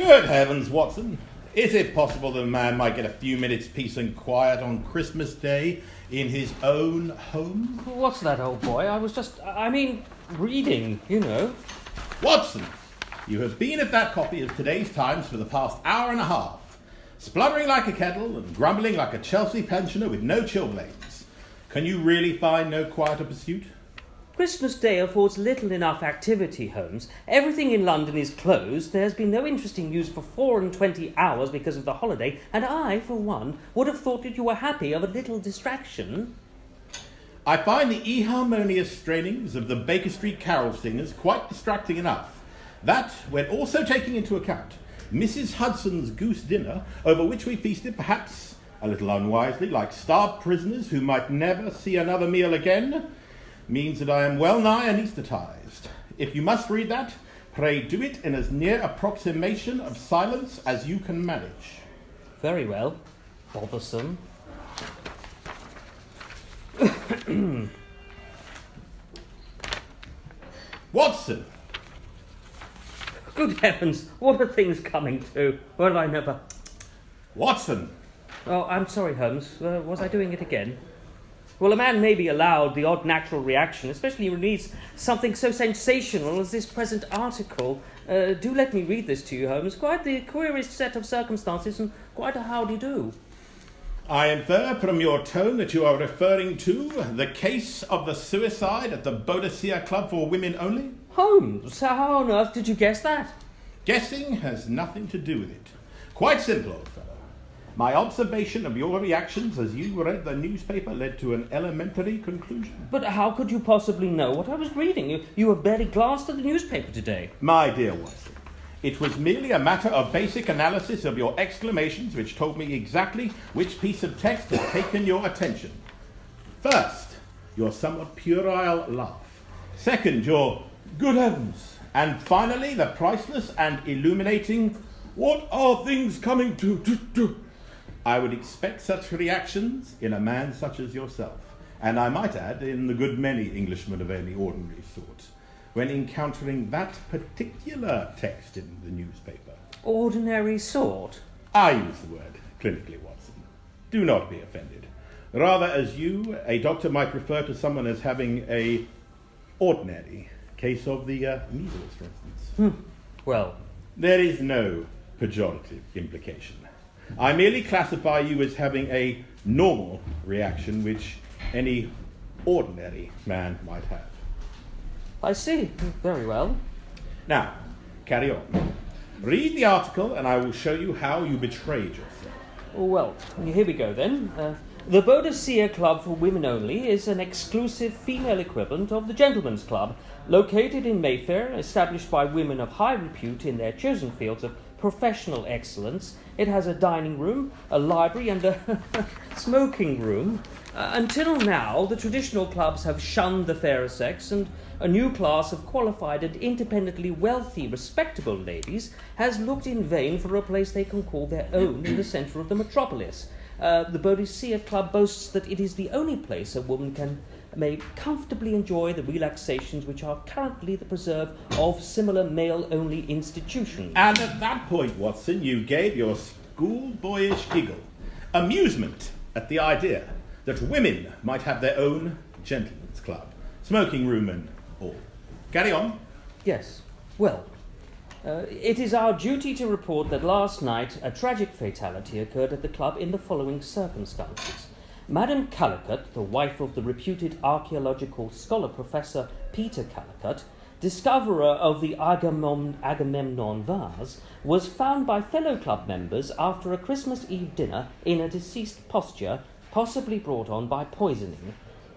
Good heavens, Watson. Is it possible that a man might get a few minutes' peace and quiet on Christmas Day in his own home? What's that, old boy? I was just, reading, you know. Watson, you have been at that copy of today's Times for the past hour and a half, spluttering like a kettle and grumbling like a Chelsea pensioner with no chilblains. Can you really find no quieter pursuit? Christmas Day affords little enough activity, Holmes. Everything in London is closed. There's been no interesting news for 24 hours because of the holiday, and I, for one, would have thought that you were happy of a little distraction. I find the eharmonious strainings of the Baker Street carol singers quite distracting enough. That, when also taking into account Mrs. Hudson's goose dinner, over which we feasted perhaps a little unwisely, like starved prisoners who might never see another meal again, means that I am well nigh anaesthetized. If you must read that, pray do it in as near approximation of silence as you can manage. Very well, bothersome. Watson! Good heavens, what are things coming to? Well, I never... Watson! Oh, I'm sorry, Holmes. Was I doing it again? Well, a man may be allowed the odd natural reaction, especially when he reads something so sensational as this present article. Do let me read this to you, Holmes. Quite the queerest set of circumstances and quite a howdy-do. I infer from your tone that you are referring to the case of the suicide at the Boadicea Club for Women Only? Holmes, how on earth did you guess that? Guessing has nothing to do with it. Quite simple, old fellow. My observation of your reactions as you read the newspaper led to an elementary conclusion. But how could you possibly know what I was reading? You have barely glanced at the newspaper today. My dear Watson, it was merely a matter of basic analysis of your exclamations which told me exactly which piece of text had taken your attention. First, your somewhat puerile laugh. Second, your good heavens. And finally, the priceless and illuminating, what are things coming to? I would expect such reactions in a man such as yourself, and I might add, in a good many Englishmen of any ordinary sort, when encountering that particular text in the newspaper. Ordinary sort? I use the word clinically, Watson. Do not be offended. Rather, as you, a doctor, might refer to someone as having a ordinary case of the measles, for instance. Well, there is no pejorative implication. I merely classify you as having a normal reaction which any ordinary man might have. I see. Very well. Now, carry on. Read the article and I will show you how you betrayed yourself. Well, here we go then. The Boadicea Club for Women Only is an exclusive female equivalent of the Gentlemen's Club, located in Mayfair, established by women of high repute in their chosen fields of professional excellence. It has a dining room, a library, and a smoking room. Until now, the traditional clubs have shunned the fairer sex, and a new class of qualified and independently wealthy, respectable ladies has looked in vain for a place they can call their own in the centre of the metropolis. The Boadicea Club boasts that it is the only place a woman may comfortably enjoy the relaxations which are currently the preserve of similar male-only institutions. And at that point, Watson, you gave your schoolboyish giggle, amusement at the idea that women might have their own gentlemen's club, smoking room and all. Carry on. Yes. Well, it is our duty to report that last night a tragic fatality occurred at the club in the following circumstances. Madame Callicut, the wife of the reputed archaeological scholar Professor Peter Callicut, discoverer of the Agamemnon vase, was found by fellow club members after a Christmas Eve dinner in a deceased posture, possibly brought on by poisoning.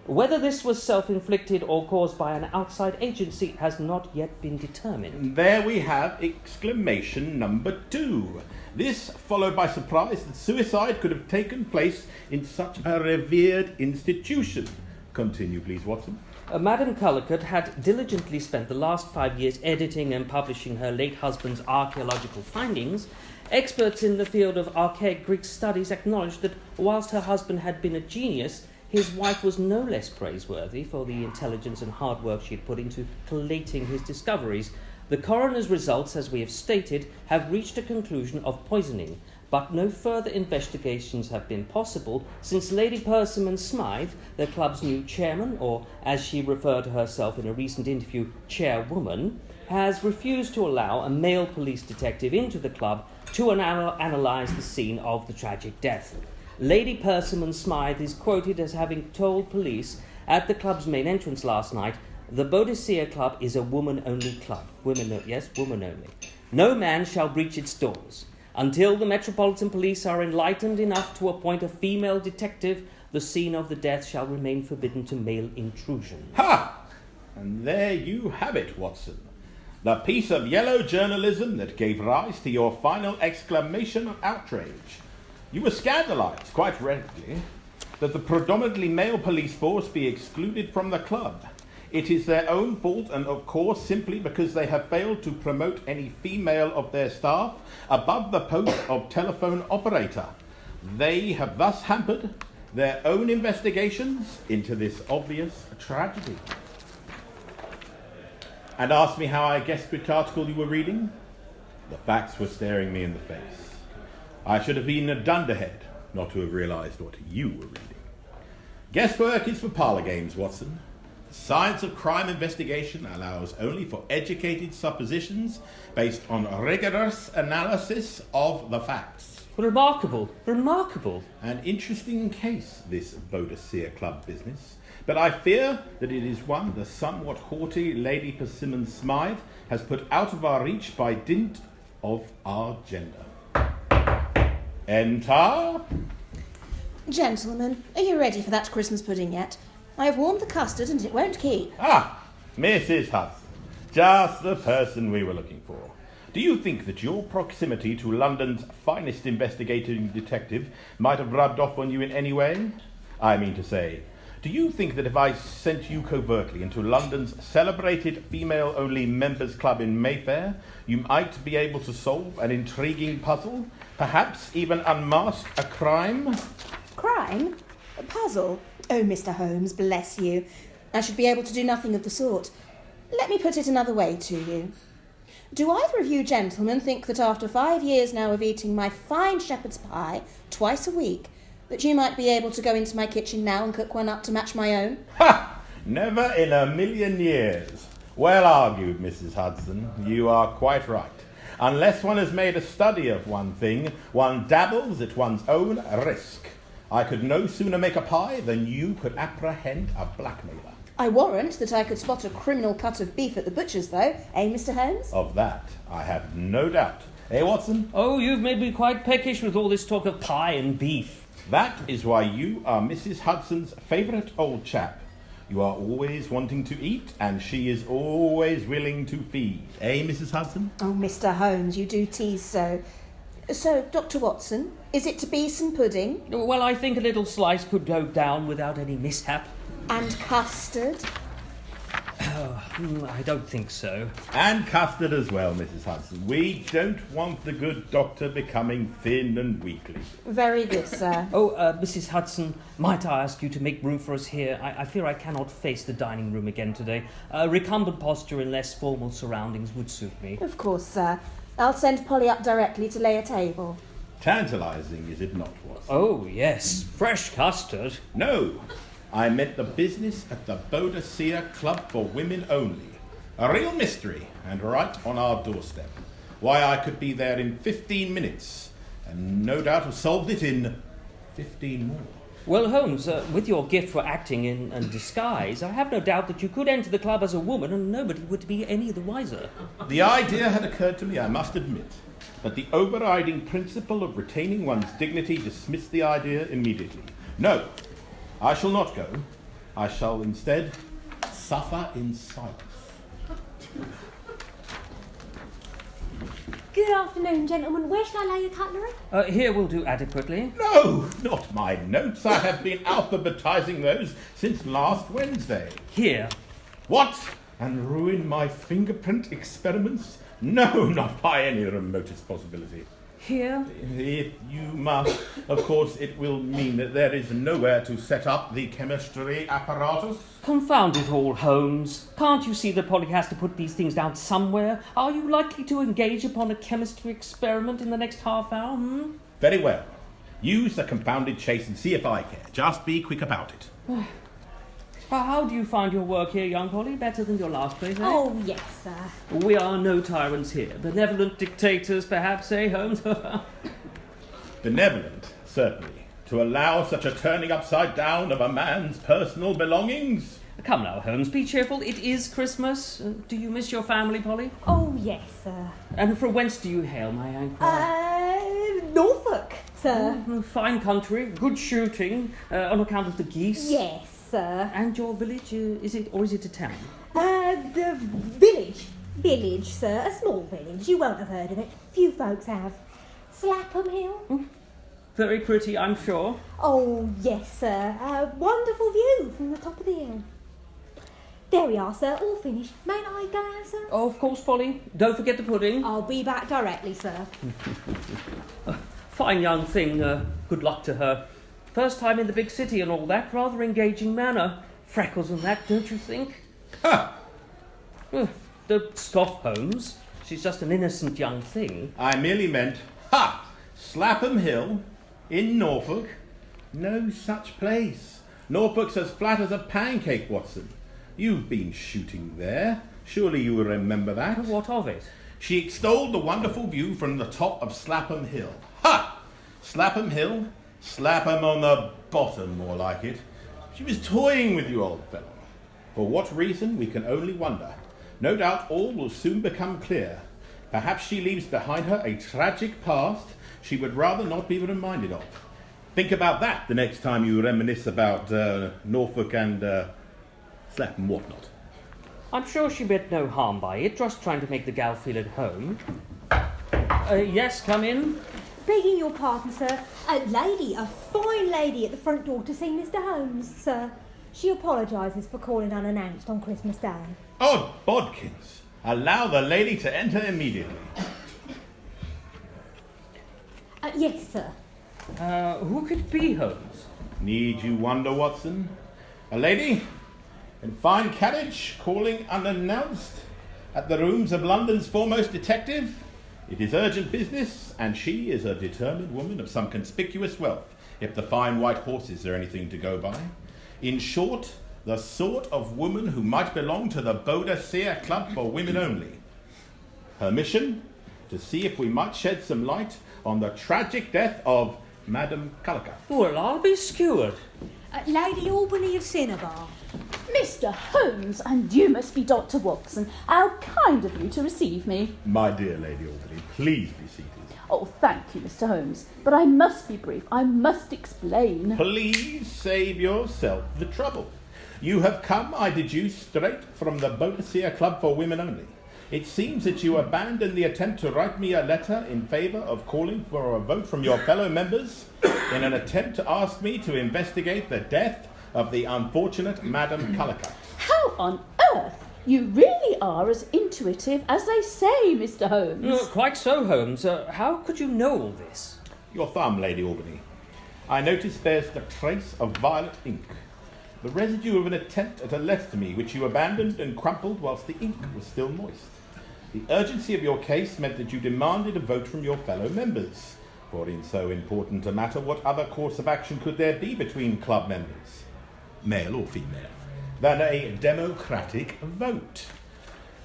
Whether this was self-inflicted or caused by an outside agency has not yet been determined. There we have exclamation number 2. This followed by surprise that suicide could have taken place in such a revered institution. Continue, please, Watson. Madame Callicut had diligently spent the last 5 years editing and publishing her late husband's archaeological findings. Experts in the field of archaic Greek studies acknowledged that whilst her husband had been a genius, his wife was no less praiseworthy for the intelligence and hard work she had put into collating his discoveries. The coroner's results, as we have stated, have reached a conclusion of poisoning, but no further investigations have been possible since Lady Persimmon Smythe, the club's new chairman, or as she referred to herself in a recent interview, chairwoman, has refused to allow a male police detective into the club to analyse the scene of the tragic death. Lady Persimmon Smythe is quoted as having told police at the club's main entrance last night, "The Boadicea Club is a woman-only club." Women only. "No man shall breach its doors. Until the Metropolitan Police are enlightened enough to appoint a female detective, the scene of the death shall remain forbidden to male intrusion." Ha! And there you have it, Watson. The piece of yellow journalism that gave rise to your final exclamation of outrage. You were scandalised, quite rightly, that the predominantly male police force be excluded from the club. It is their own fault, and of course simply because they have failed to promote any female of their staff above the post of telephone operator. They have thus hampered their own investigations into this obvious tragedy. And asked me how I guessed which article you were reading? The facts were staring me in the face. I should have been a dunderhead not to have realised what you were reading. Guesswork is for parlour games, Watson. The science of crime investigation allows only for educated suppositions based on rigorous analysis of the facts. Remarkable. An interesting case, this Boadicea Club business, but I fear that it is one the somewhat haughty Lady Persimmon Smythe has put out of our reach by dint of our gender. Enter. Gentlemen, are you ready for that Christmas pudding yet? I have warmed the custard and it won't keep. Ah, Mrs. Hudson, just the person we were looking for. Do you think that your proximity to London's finest investigating detective might have rubbed off on you in any way? I mean to say, do you think that if I sent you covertly into London's celebrated female-only members' club in Mayfair, you might be able to solve an intriguing puzzle? Perhaps even unmask a crime? Crime? A puzzle? Oh, Mr. Holmes, bless you. I should be able to do nothing of the sort. Let me put it another way to you. Do either of you gentlemen think that after 5 years now of eating my fine shepherd's pie twice a week, that you might be able to go into my kitchen now and cook one up to match my own? Ha! Never in a million years. Well argued, Mrs. Hudson. You are quite right. Unless one has made a study of one thing, one dabbles at one's own risk. I could no sooner make a pie than you could apprehend a blackmailer. I warrant that I could spot a criminal cut of beef at the butcher's, though, eh, Mr. Holmes? Of that, I have no doubt. Eh, Watson? Oh, you've made me quite peckish with all this talk of pie and beef. That is why you are Mrs. Hudson's favourite old chap. You are always wanting to eat, and she is always willing to feed. Eh, Mrs. Hudson? Oh, Mr. Holmes, you do tease so. So, Dr. Watson, is it to be some pudding? Well, I think a little slice could go down without any mishap. And custard? I don't think so. And custard as well, Mrs. Hudson. We don't want the good doctor becoming thin and weakly. Very good, sir. Oh, Mrs. Hudson, might I ask you to make room for us here? I fear I cannot face the dining room again today. A recumbent posture in less formal surroundings would suit me. Of course, sir. I'll send Polly up directly to lay a table. Tantalising, is it not, Watson? Oh, yes. Fresh custard. No, I meant the business at the Boadicea Club for Women Only. A real mystery, and right on our doorstep. Why, I could be there in 15 minutes, and no doubt have solved it in 15 more. Well, Holmes, with your gift for acting in disguise, I have no doubt that you could enter the club as a woman and nobody would be any the wiser. The idea had occurred to me, I must admit, but the overriding principle of retaining one's dignity dismissed the idea immediately. No, I shall not go. I shall instead suffer in silence. Good afternoon, gentlemen. Where shall I lay your cutlery? Here will do adequately. No, not my notes. I have been alphabetizing those since last Wednesday. Here. What? And ruin my fingerprint experiments? No, not by any remotest possibility. Here? If you must, of course, it will mean that there is nowhere to set up the chemistry apparatus. Confound it all, Holmes. Can't you see that Polly has to put these things down somewhere? Are you likely to engage upon a chemistry experiment in the next half hour? Very well. Use the confounded chase and see if I care. Just be quick about it. How do you find your work here, young Polly? Better than your last place, eh? Oh, yes, sir. We are no tyrants here. Benevolent dictators, perhaps, eh, Holmes? Benevolent, certainly, to allow such a turning upside down of a man's personal belongings. Come now, Holmes, be cheerful. It is Christmas. Do you miss your family, Polly? Oh, yes, sir. And from whence do you hail, may I inquire? Norfolk, sir. Fine country, good shooting, on account of the geese. Yes, sir. And your village, is it a town? The village. Village, sir. A small village. You won't have heard of it. Few folks have. Slapham Hill. Very pretty, I'm sure. Oh, yes, sir. A wonderful view from the top of the hill. There we are, sir. All finished. May I go now, sir? Oh, of course, Polly. Don't forget the pudding. I'll be back directly, sir. Fine young thing. Good luck to her. First time in the big city and all that. Rather engaging manner. Freckles and that, don't you think? Ha! Don't scoff, Holmes. She's just an innocent young thing. I merely meant, Slapham Hill, in Norfolk. No such place. Norfolk's as flat as a pancake, Watson. You've been shooting there. Surely you will remember that. What of it? She extolled the wonderful view from the top of Slapham Hill. Ha! Slapham Hill? Slap 'em on the bottom, more like it. She was toying with you, old fellow. For what reason, we can only wonder. No doubt all will soon become clear. Perhaps she leaves behind her a tragic past she would rather not be reminded of. Think about that the next time you reminisce about Norfolk and Slapham whatnot. I'm sure she meant no harm by it, just trying to make the gal feel at home. Yes, come in. Begging your pardon, sir. A fine lady at the front door to see Mr. Holmes, sir. She apologises for calling unannounced on Christmas Day. Oh, Bodkins, allow the lady to enter immediately. Yes, sir. Who could it be, Holmes? Need you wonder, Watson? A lady in fine carriage calling unannounced at the rooms of London's foremost detective? It is urgent business, and she is a determined woman of some conspicuous wealth, if the fine white horses are anything to go by. In short, the sort of woman who might belong to the Boadicea Club for Women Only. Her mission? To see if we might shed some light on the tragic death of Madame Cullica. Well, I'll be skewered. Lady Albany of Cinnabar. Mr. Holmes, and you must be Dr. Watson. How kind of you to receive me. My dear Lady Albany, please be seated. Oh, thank you, Mr. Holmes. But I must be brief. I must explain. Please save yourself the trouble. You have come, I deduce, straight from the Boadicea Club for Women Only. It seems that you abandoned the attempt to write me a letter in favour of calling for a vote from your fellow members in an attempt to ask me to investigate the death of the unfortunate Madame Cullica. How on earth? You really are as intuitive as they say, Mr. Holmes. Quite so, Holmes. How could you know all this? Your thumb, Lady Albany. I notice there's the trace of violet ink. The residue of an attempt at a letter to me which you abandoned and crumpled whilst the ink was still moist. The urgency of your case meant that you demanded a vote from your fellow members. For in so important a matter, what other course of action could there be between club members, male or female, than a democratic vote?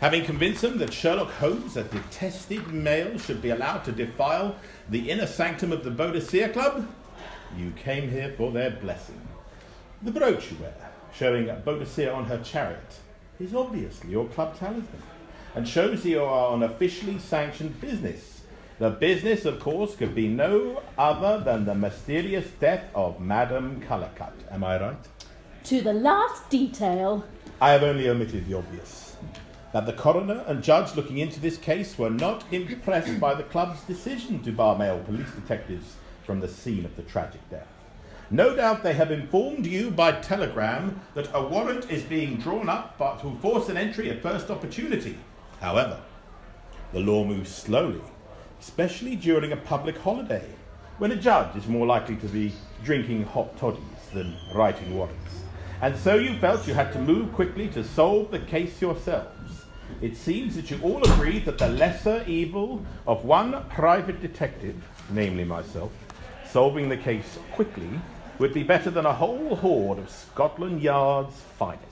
Having convinced them that Sherlock Holmes, a detested male, should be allowed to defile the inner sanctum of the Boadicea Club, you came here for their blessing. The brooch you wear, showing Boadicea on her chariot, is obviously your club talisman, and shows you are on officially sanctioned business. The business, of course, could be no other than the mysterious death of Madame Cullica. Am I right? To the last detail. I have only omitted the obvious. That the coroner and judge looking into this case were not impressed by the club's decision to bar male police detectives from the scene of the tragic death. No doubt they have informed you by telegram that a warrant is being drawn up to force an entry at first opportunity. However, the law moves slowly. especially during a public holiday, when a judge is more likely to be drinking hot toddies than writing warrants. And so you felt you had to move quickly to solve the case yourselves. It seems that you all agreed that the lesser evil of one private detective, namely myself, solving the case quickly would be better than a whole horde of Scotland Yard's finest,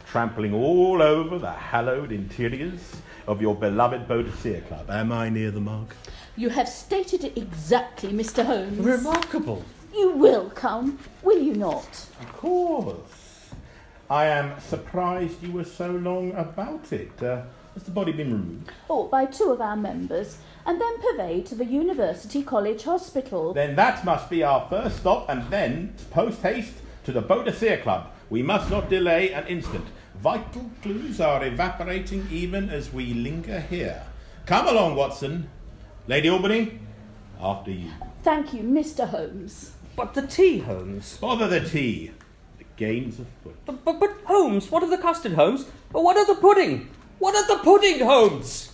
trampling all over the hallowed interiors of your beloved Boadicea Club. Am I near the mark? You have stated it exactly, Mr. Holmes. Remarkable. You will come, will you not? Of course. I am surprised you were so long about it. Has the body been removed? Oh, by 2 of our members, and then purveyed to the University College Hospital. Then that must be our first stop, and then, post-haste, to the Boadicea Club. We must not delay an instant. Vital clues are evaporating even as we linger here. Come along, Watson. Lady Albany, after you. Thank you, Mr. Holmes. But the tea, Holmes. Bother the tea. The game's afoot. But Holmes, what of the custard, Holmes? What of the pudding? What of the pudding, Holmes?